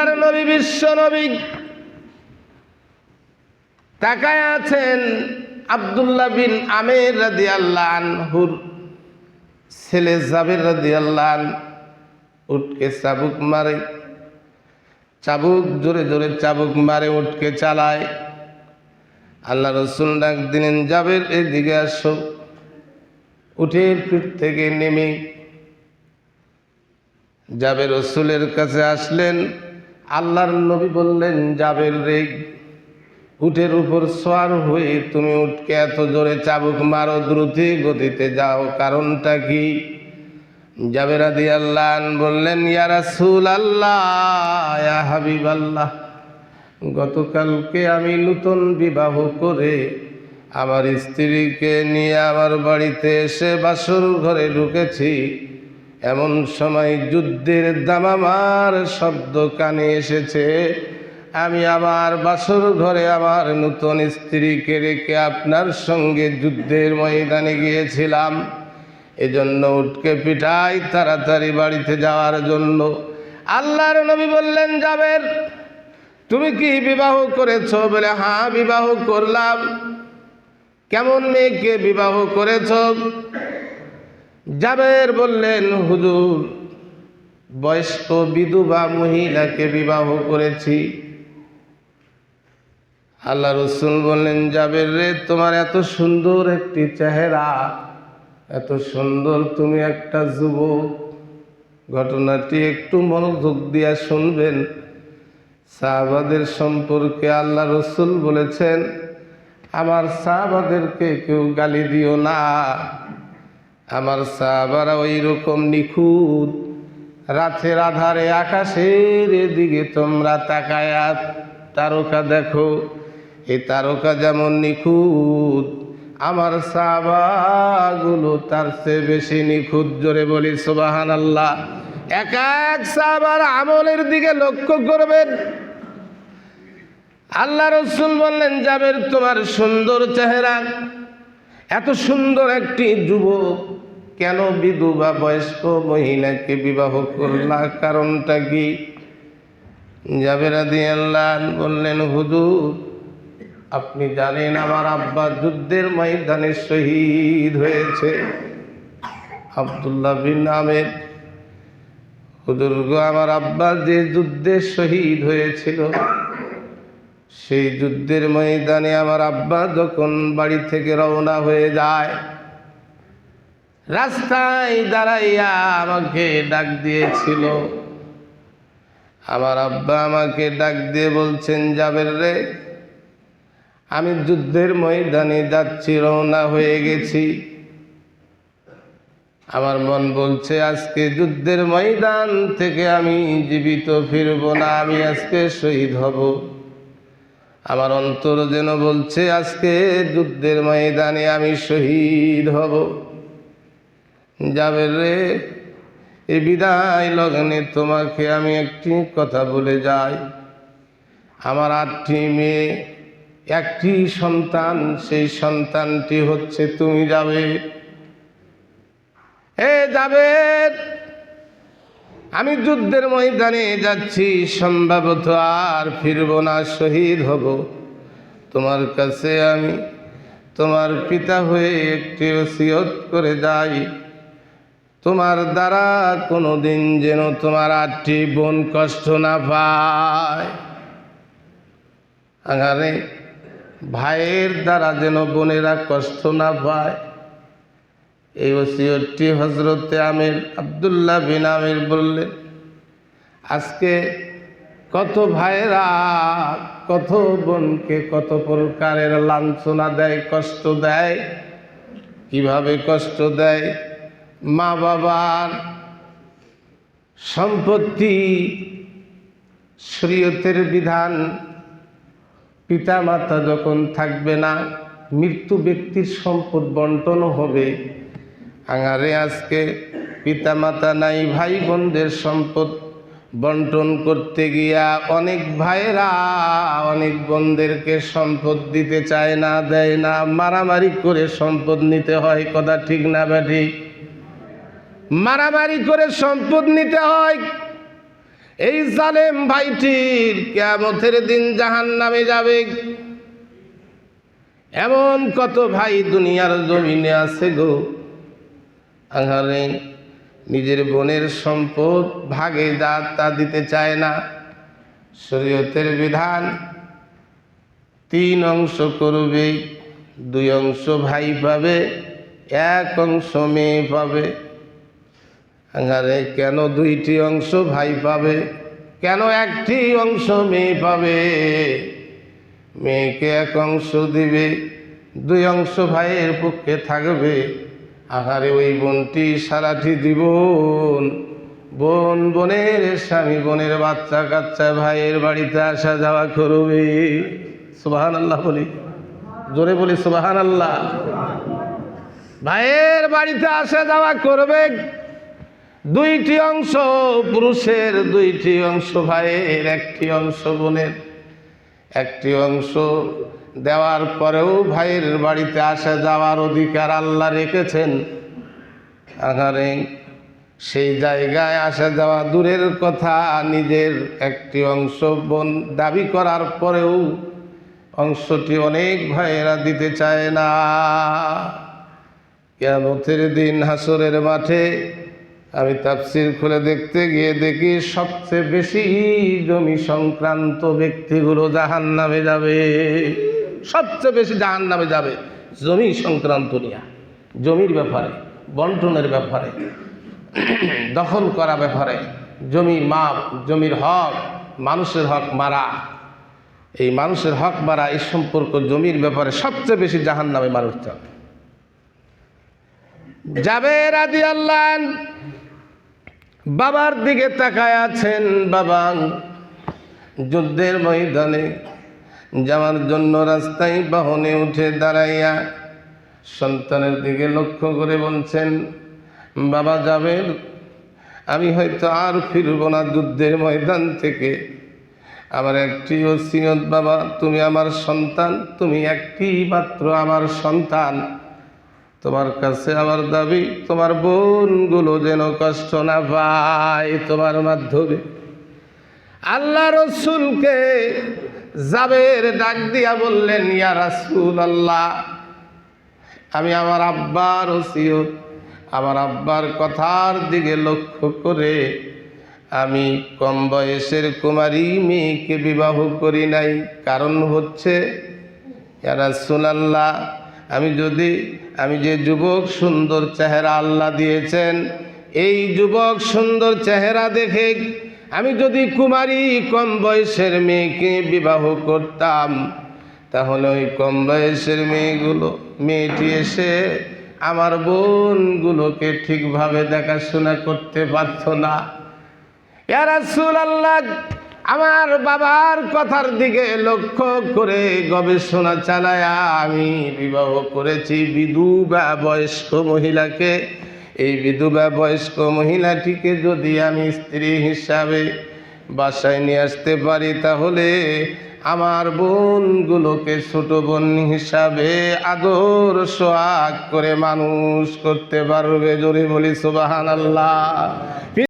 আল্লাহর নবী বিশ্ব নবী তাকায় আছেন। আব্দুল্লাহ বিন আমের রাদিয়াল্লাহু আনহুর ছেলে জাবের রাদিয়াল্লাহু আনহু উটকে চাবুক মারে, চাবুক জোরে জোরে চাবুক মারে, উটকে চালায়। আল্লাহ রসুল ডাক দিলেন, জাবের এদিকে আসো। উটের পিঠ থেকে নেমে জাবের রসুলের কাছে আসলেন। আল্লাহর নবী বললেন, জাবের রে, উটের উপর সওয়ার হয়ে তুমি উটকে এত জোরে চাবুক মারো, দ্রুত গতিতে যাও, কারণটা কি? জাবের রাদিয়াল্লাহু আনহু বললেন, ইয়া রাসূলুল্লাহ, ইয়া হাবিবাল্লাহ, গতকালকে আমি নূতন বিবাহ করে আমার স্ত্রীকে নিয়ে আমার বাড়িতে এসে বাসর ঘরে ঢুকেছি। এমন সময় যুদ্ধের দামামার শব্দ কানে এসেছে। আমি আমার বাসর ঘরে আমার নূতন স্ত্রীকে রেখে আপনার সঙ্গে যুদ্ধের ময়দানে গিয়েছিলাম। এজন্য উটকে পিটাই তাড়াতাড়ি বাড়িতে যাওয়ার জন্য। আল্লাহর নবী বললেন, জাবের, তুমি কি বিবাহ করেছো? বলে, হ্যাঁ, বিবাহ করলাম। কেমন মেয়েকে বিবাহ করেছ? জাবের বললেন, হুজুর, বয়স্ক বিধবা মহিলাকে বিবাহ করেছি। আল্লাহ রসুল বললেন, জাবের রে, তোমার এত সুন্দর একটি চেহারা, এত সুন্দর, তুমি একটা যুবক। ঘটনাটি একটু মনোযোগ দিয়া শুনবেন। সাহাবাদের সম্পর্কে আল্লাহ রসুল বলেছেন, আমার সাহাবাদেরকে কেউ গালি দিও না। আমার সাহাবারা ওই রকম নিখুঁত। রাতের আধারে আকাশের দিকে তোমরা তাকায়া তারকা দেখো, এই তারকা যেমন নিখুঁত, আমার সাহাবাগুলো তার চেয়ে বেশি নিখুঁত। জোরে বলি সুবহানাল্লাহ। এক এক সাহাবার আমলের দিকে লক্ষ্য করবেন। আল্লাহ রসুল বললেন, জাবের, তোমার সুন্দর চেহারা, এত সুন্দর একটি যুবক, কেন বিধবা বয়স্ক মহিলাকে বিবাহ করলা, কারণটা কি? জাবের রাদিয়াল্লাহু আনহু বললেন, হুজুর, আপনি জানেন আমার আব্বা যুদ্ধের ময়দানে শহীদ হয়েছে। আব্দুল্লাহ বিন আমের, হুজুর গো, আমার আব্বা যে যুদ্ধে শহীদ হয়েছিল, সেই যুদ্ধের ময়দানে আমার আব্বা যখন বাড়ি থেকে রওনা হয়ে যায়, রাস্তায় দাঁড়াইয়া আমাকে ডাক দিয়েছিল। আমার আব্বা আমাকে ডাক দিয়ে বলছেন, জাবের রে, আমি যুদ্ধের ময়দানে যাচ্ছি, রওনা হয়ে গেছি। আমার মন বলছে আজকে যুদ্ধের ময়দান থেকে আমি জীবিত ফিরব না, আমি আজকে শহীদ হব। আমার অন্তর যেন বলছে আজকে যুদ্ধের ময়দানে আমি শহীদ হব। জাবের রে, এই বিদায় লগ্নে তোমাকে আমি একটি কথা বলে যাই। আমার 8টি মেয়ে, একটি সন্তান, সেই সন্তানটি হচ্ছে তুমি। জাবের, জাবের, আমি যুদ্ধের ময়দানে যাচ্ছি, সম্ভবত আর ফিরব না, শহীদ হব। তোমার কাছে আমি তোমার পিতা হয়ে একটি ওসিয়ত করে যাই, তোমার দ্বারা কোনোদিন যেন তোমার 8টি বোন কষ্ট না পায়। আরে ভাইয়ের দ্বারা যেন বোনেরা কষ্ট না পায়, এই ওসিয়তটি হযরতে আমির আব্দুল্লাহ বিন আমির বললেন। আজকে কত ভাইয়েরা কত বোনকে কত প্রকারের লাঞ্ছনা দেয়, কষ্ট দেয়। কিভাবে কষ্ট দেয়? মা বাবার সম্পত্তি, শরীয়তের বিধান, পিতা মাতা যখন থাকবে না, মৃত্যু ব্যক্তির সম্পদ বন্টন হবে। আঙারে আজকে পিতা মাতা নাই, ভাই বোনদের সম্পদ বন্টন করতে গিয়া অনেক ভাইয়েরা অনেক বোনদেরকে সম্পদ দিতে চায় না, দেয় না, মারামারি করে সম্পদ নিতে হয়। কথা ঠিক না ব্যাঠি? মারামারি করে সম্পদ নিতে হয়। এই জালেম ভাইটির কিয়ামতের দিন জাহান্নামে যাবে। এমন কত ভাই দুনিয়ার জমিনে আছে গো, আহারে নিজের বোনের সম্পদ ভাগে যা তা দিতে চায় না। শরীয়তের বিধান 3 অংশ করবে, 2 অংশ ভাই পাবে, 1 অংশ মেয়ে পাবে। আরে কেন 2টি অংশ ভাই পাবে, কেন 1টি অংশ মেয়ে পাবে? মেয়েকে 1 অংশ দিবে, 2 অংশ ভাইয়ের পক্ষে থাকবে। আহারে ওই বোনটি সারাটি জীবন বোন, বোনের স্বামী, বোনের বাচ্চা কাচ্চা ভাইয়ের বাড়িতে আসা যাওয়া করবে। সুবহানাল্লাহ বলি, জোরে বলি সুবহানাল্লাহ। ভাইয়ের বাড়িতে আসা যাওয়া করবে। 2টি অংশ পুরুষের, 2টি অংশ ভাইয়ের, 1টি অংশ বোনের। 1টি অংশ দেওয়ার পরেও ভাইয়ের বাড়িতে আসা যাওয়ার অধিকার আল্লাহ রেখেছেন। আহারে সেই জায়গায় আসা যাওয়া দূরের কথা, নিজের 1টি অংশ বোন দাবি করার পরেও অংশটি অনেক ভাইয়েরা দিতে চায় না। কিয়ামতের দিন হাসরের মাঠে আমি তাফসীর খুলে দেখতে গিয়ে দেখি সবচেয়ে বেশি জমি সংক্রান্ত ব্যক্তিগুলো জাহান্নামে যাবে। সবচেয়ে বেশি জাহান্নামে যাবে জমি সংক্রান্ত নিয়ে, জমির ব্যাপারে, বন্টনের ব্যাপারে, দখল করা ব্যাপারে, জমির মাপ, জমির হক, মানুষের হক মারা, এই মানুষের হক মারা, এই সম্পর্ক জমির ব্যাপারে সবচেয়ে বেশি জাহান্নামে মানুষ যাবে। রাদিয়াল্লাহু আনহু বাবার দিকে তাকায় আছেন। বাবা যুদ্ধের ময়দানে যাওয়ার জন্য রাস্তায় বাহনে উঠে দাঁড়াইয়া সন্তানের দিকে লক্ষ্য করে বলছেন, বাবা যাবেন, আমি হয়তো আর ফিরব না যুদ্ধের ময়দান থেকে। আমার একটি ওসিয়ত বাবা, তুমি আমার সন্তান, তুমি একটি মাত্র আমার সন্তান। তোমার কাছে আমার দাবি, তোমার বোনগুলো যেন কষ্ট না পায় তোমার মাধ্যমে। আল্লাহ রসুলকে জাবের ডাক দিয়া বললেন, ইয়া রাসূলুল্লাহ, আমি আমার আব্বার ওসিয়ত, আমার আব্বার কথার দিকে লক্ষ্য করে আমি কম বয়সের কুমারী মেয়েকে বিবাহ করি নাই। কারণ হচ্ছে, ইয়া রাসূলুল্লাহ, আমি যে যুবক সুন্দর চেহারা আল্লাহ দিয়েছেন, এই যুবক সুন্দর চেহারা দেখে আমি যদি কুমারী কম বয়সের মেয়েকে বিবাহ করতাম, তাহলে ওই কম বয়সের মেয়েটি এসে আমার বোনগুলোকে ঠিকভাবে দেখাশোনা করতে পারত না। ইয়া রাসূলুল্লাহ, আমার বাবার কথার দিকে লক্ষ্য করে গবেষণা চালায়া আমি বিবাহ করেছি বিধবা বয়স্ক মহিলাকে। এই বিধবা বয়স্ক মহিলাটিকে যদি আমি স্ত্রী হিসাবে বাসায় নিয়ে আসতে পারি, তাহলে আমার বোনগুলোকে ছোট বোন হিসাবে আদর সোহাগ করে মানুষ করতে পারবে। জোরে বলি সুবহানাল্লাহ।